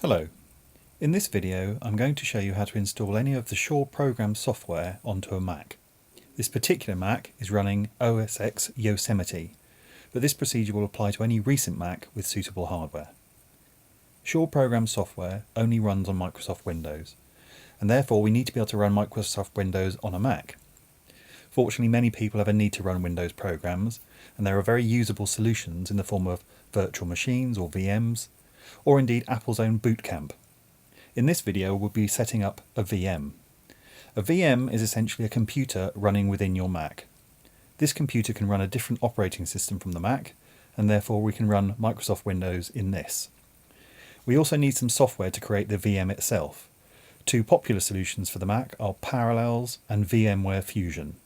Hello. In this video I'm going to show you how to install any of the Shaw program software onto a Mac. This particular Mac is running OS X Yosemite, but this procedure will apply to any recent Mac with suitable hardware. Shaw program software only runs on Microsoft Windows, and therefore we need to be able to run Microsoft Windows on a Mac. Fortunately, many people have a need to run Windows programs, and there are very usable solutions in the form of virtual machines or VMs, or indeed Apple's own Boot Camp. In this video we'll be setting up a VM. A VM is essentially a computer running within your Mac. This computer can run a different operating system from the Mac, and therefore we can run Microsoft Windows in this. We also need some software to create the VM itself. Two popular solutions for the Mac are Parallels and VMware Fusion.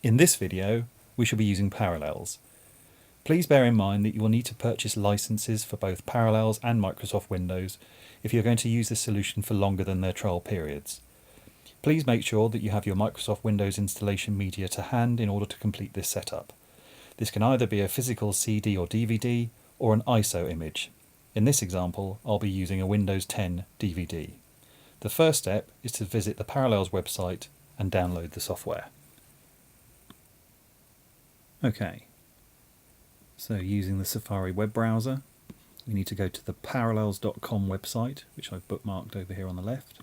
In this video we shall be using Parallels. Please bear in mind that you will need to purchase licenses for both Parallels and Microsoft Windows if you're going to use this solution for longer than their trial periods. Please make sure that you have your Microsoft Windows installation media to hand in order to complete this setup. This can either be a physical CD or DVD or an ISO image. In this example, I'll be using a Windows 10 DVD. The first step is to visit the Parallels website and download the software. Okay. So using the Safari web browser, we need to go to the parallels.com website, which I've bookmarked over here on the left.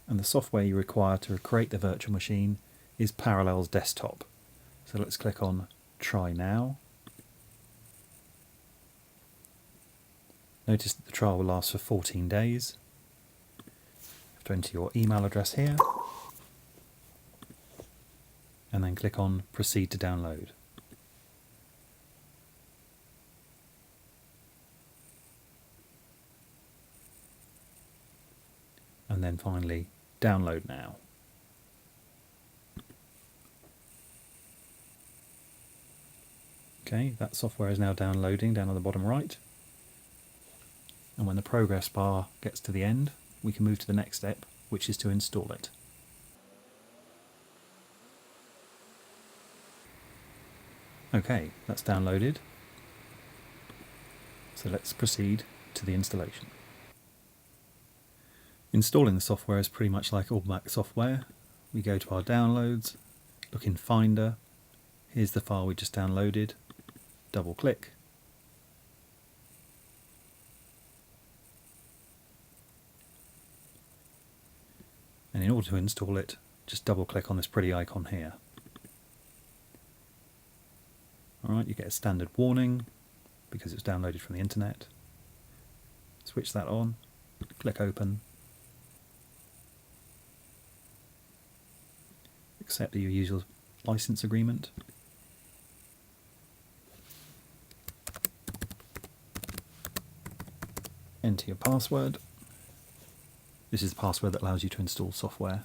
And the software you require to create the virtual machine is Parallels Desktop. So let's click on Try Now. Notice that the trial will last for 14 days. You have to enter your email address here. And then click on Proceed to Download. And then finally, Download Now. Okay, that software is now downloading down on the bottom right. And when the progress bar gets to the end, we can move to the next step, which is to install it. Okay, that's downloaded. So let's proceed to the installation. Installing the software is pretty much like all Mac software. We go to our downloads, look in Finder, here's the file we just downloaded, double click. And in order to install it, just double click on this pretty icon here. Alright, you get a standard warning because it's downloaded from the internet. Switch that on, click open. Accept your usual license agreement. Enter your password. This is the password that allows you to install software.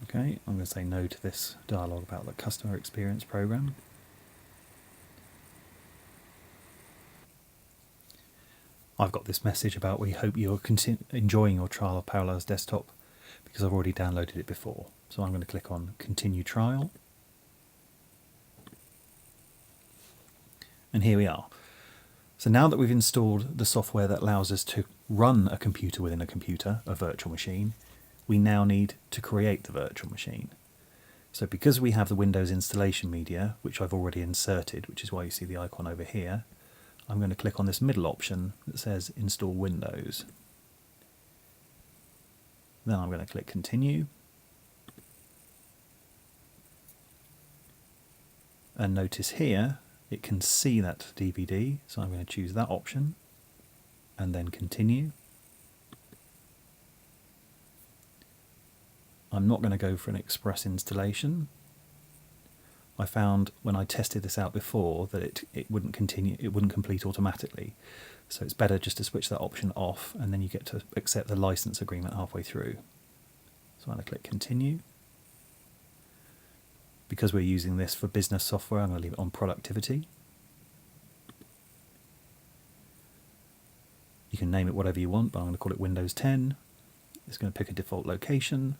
Okay, I'm going to say no to this dialog about the customer experience program. I've got this message about we hope you're enjoying your trial of Parallels Desktop because I've already downloaded it before. So I'm going to click on Continue Trial. And here we are. So now that we've installed the software that allows us to run a computer within a computer, a virtual machine, we now need to create the virtual machine. So because we have the Windows installation media, which I've already inserted, which is why you see the icon over here, I'm going to click on this middle option that says Install Windows. Then I'm going to click Continue. And notice here, it can see that DVD, so I'm going to choose that option and then Continue. I'm not going to go for an express installation. I found when I tested this out before that it wouldn't complete automatically. So it's better just to switch that option off and then you get to accept the license agreement halfway through. So I'm going to click Continue. Because we're using this for business software, I'm going to leave it on productivity. You can name it whatever you want, but I'm going to call it Windows 10. It's going to pick a default location.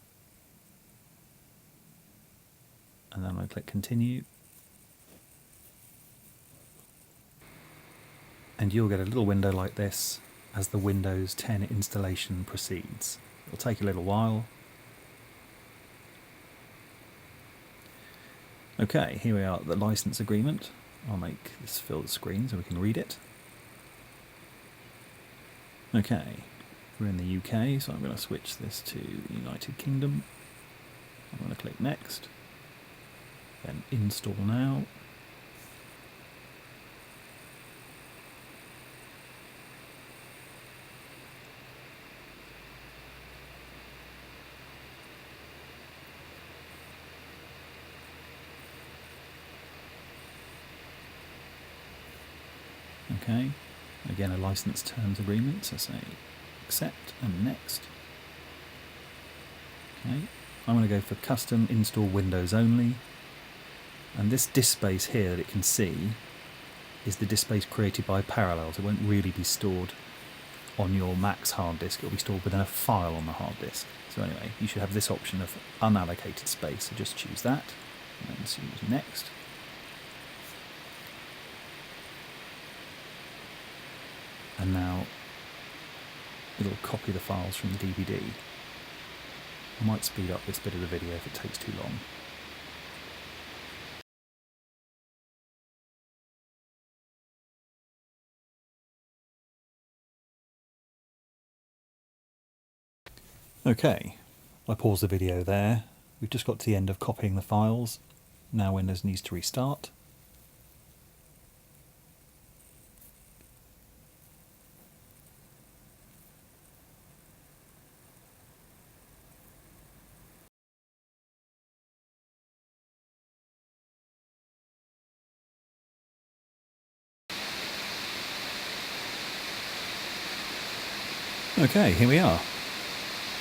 And then I'm going to click continue. And you'll get a little window like this as the Windows 10 installation proceeds. It'll take a little while. Okay, here we are at the license agreement. I'll make this fill the screen so we can read it. Okay, we're in the UK, so I'm going to switch this to United Kingdom. I'm going to click next, then install now. Okay, again a license terms agreement, so say accept and next. Okay, I'm going to go for custom install Windows only, and this disk space here that it can see is the disk space created by Parallels. It won't really be stored on your Mac's hard disk, it'll be stored within a file on the hard disk. So anyway, you should have this option of unallocated space, so just choose that, and then choose next. And now it'll copy the files from the DVD. I might speed up this bit of the video if it takes too long. Okay, I pause the video there. We've just got to the end of copying the files. Now Windows needs to restart. Okay, here we are.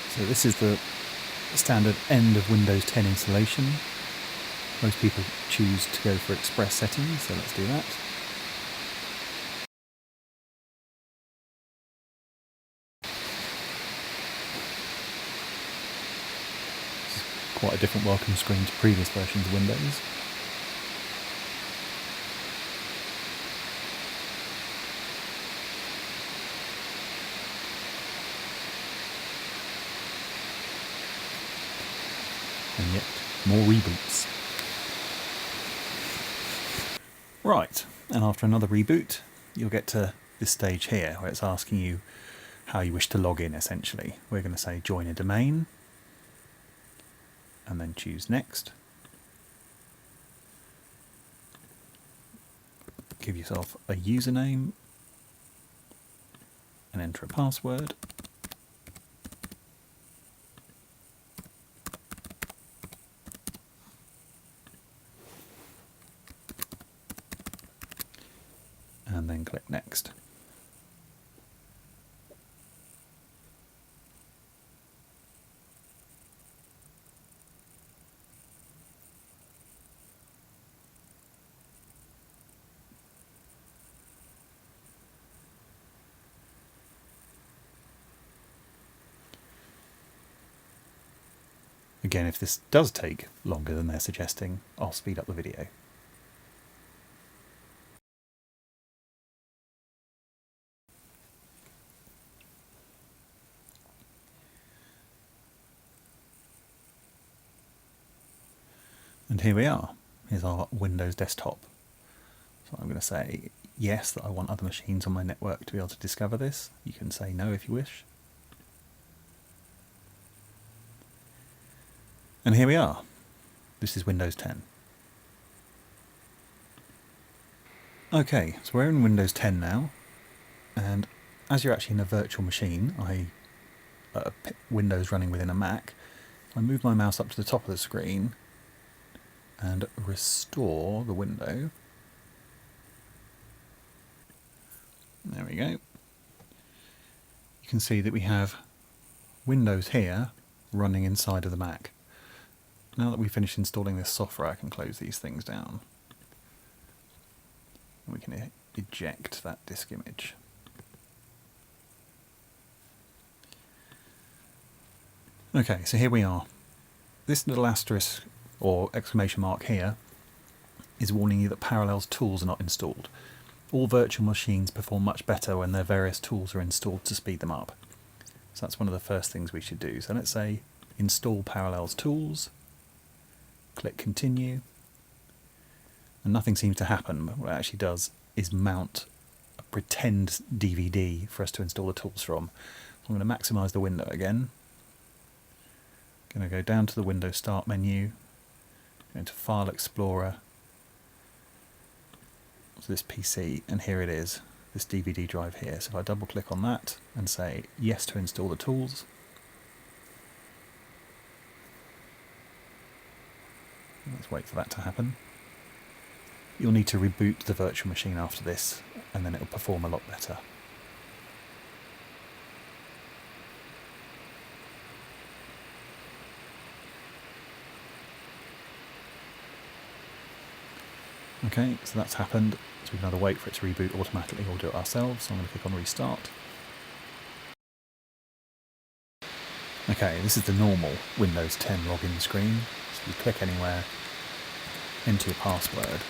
So this is the standard end of Windows 10 installation. Most people choose to go for express settings, so let's do that. This is quite a different welcome screen to previous versions of Windows. And yet, more reboots. Right, and after another reboot, you'll get to this stage here, where it's asking you how you wish to log in, essentially. We're going to say join a domain, and then choose next. Give yourself a username, and enter a password. And then click next. Again, if this does take longer than they're suggesting, I'll speed up the video. And here we are. Here's our Windows desktop. So I'm going to say yes, that I want other machines on my network to be able to discover this. You can say no if you wish. And here we are. This is Windows 10. Okay, so we're in Windows 10 now, and as you're actually in a virtual machine, Windows running within a Mac, I move my mouse up to the top of the screen and restore the window. There we go. You can see that we have Windows here running inside of the Mac. Now that we've finished installing this software, I can close these things down. We can eject that disk image. Okay, so here we are. This little asterisk or exclamation mark here is warning you that Parallels tools are not installed. All virtual machines perform much better when their various tools are installed to speed them up. So that's one of the first things we should do. So let's say install Parallels tools, click continue, and nothing seems to happen. But what it actually does is mount a pretend DVD for us to install the tools from. So I'm going to maximize the window again. I'm going to go down to the Windows Start menu, go into File Explorer, to this PC, and here it is, this DVD drive here. So if I double click on that and say yes to install the tools, let's wait for that to happen. You'll need to reboot the virtual machine after this, and then it will perform a lot better. Okay, so that's happened, so we can either wait for it to reboot automatically or do it ourselves. So I'm going to click on Restart. Okay, this is the normal Windows 10 login screen. So you click anywhere, enter your password.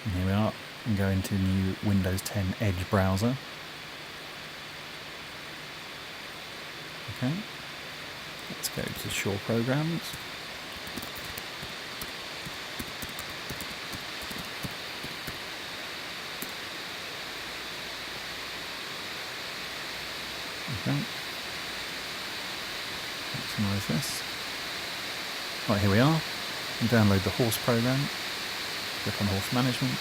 And here we are, and go into the new Windows 10 Edge browser. Okay. Let's go to Shaw Programs. Okay. Maximize this. Right, here we are. You download the Horse program. Click on Horse Management.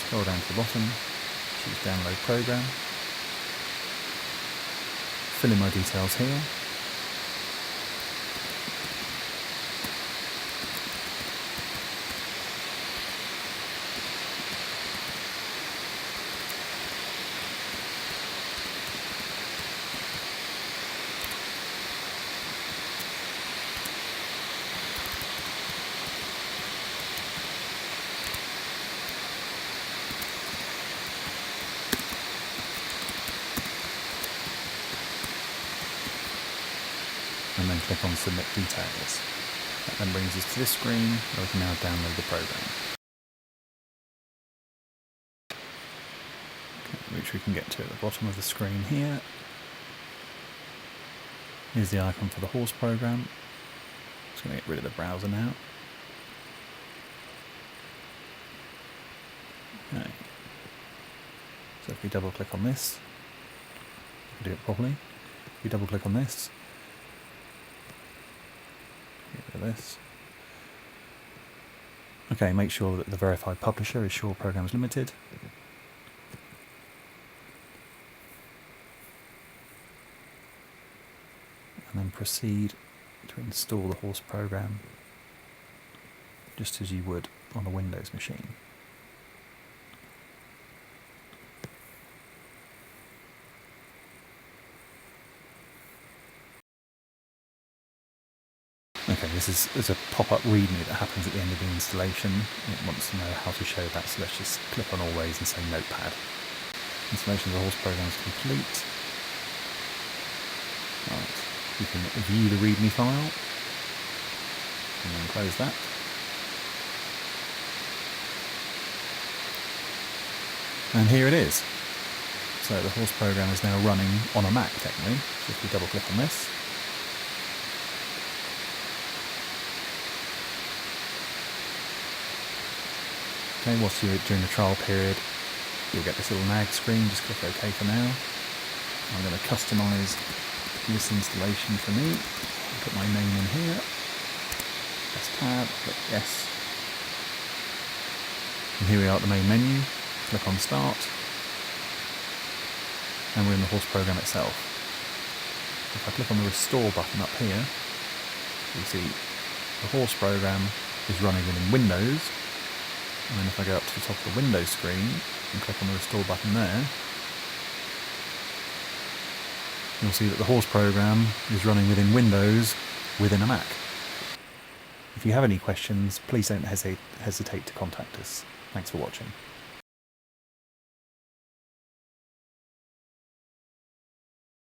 Scroll down to the bottom. Choose Download Program. Fill in my details here. And then click on Submit Details. That then brings us to this screen where we can now download the program. Okay, which we can get to at the bottom of the screen here. Here's the icon for the Horse program. Just going to get rid of the browser now. Okay. So if we double click on this, we can do it properly. If we double click on this, get rid of this. Okay, make sure that the verified publisher is Shaw Programs Limited. And then proceed to install the Horse program just as you would on a Windows machine. Okay, there's a pop-up README that happens at the end of the installation. It wants to know how to show that, so let's just click on Always and say Notepad. Installation of the Horse program is complete. Right, you can view the README file and then close that. And here it is. So the Horse program is now running on a Mac technically. So if we double click on this, okay, whilst you're during the trial period, you'll get this little nag screen. Just click OK for now. I'm going to customize this installation for me. I'll put my name in here. Press tab, click yes. And here we are at the main menu. Click on Start. And we're in the Horse program itself. If I click on the Restore button up here, you see the Horse program is running within Windows. And then if I go up to the top of the Windows screen and click on the Restore button there, you'll see that the Horse program is running within Windows within a Mac. If you have any questions, please don't hesitate to contact us. Thanks for watching.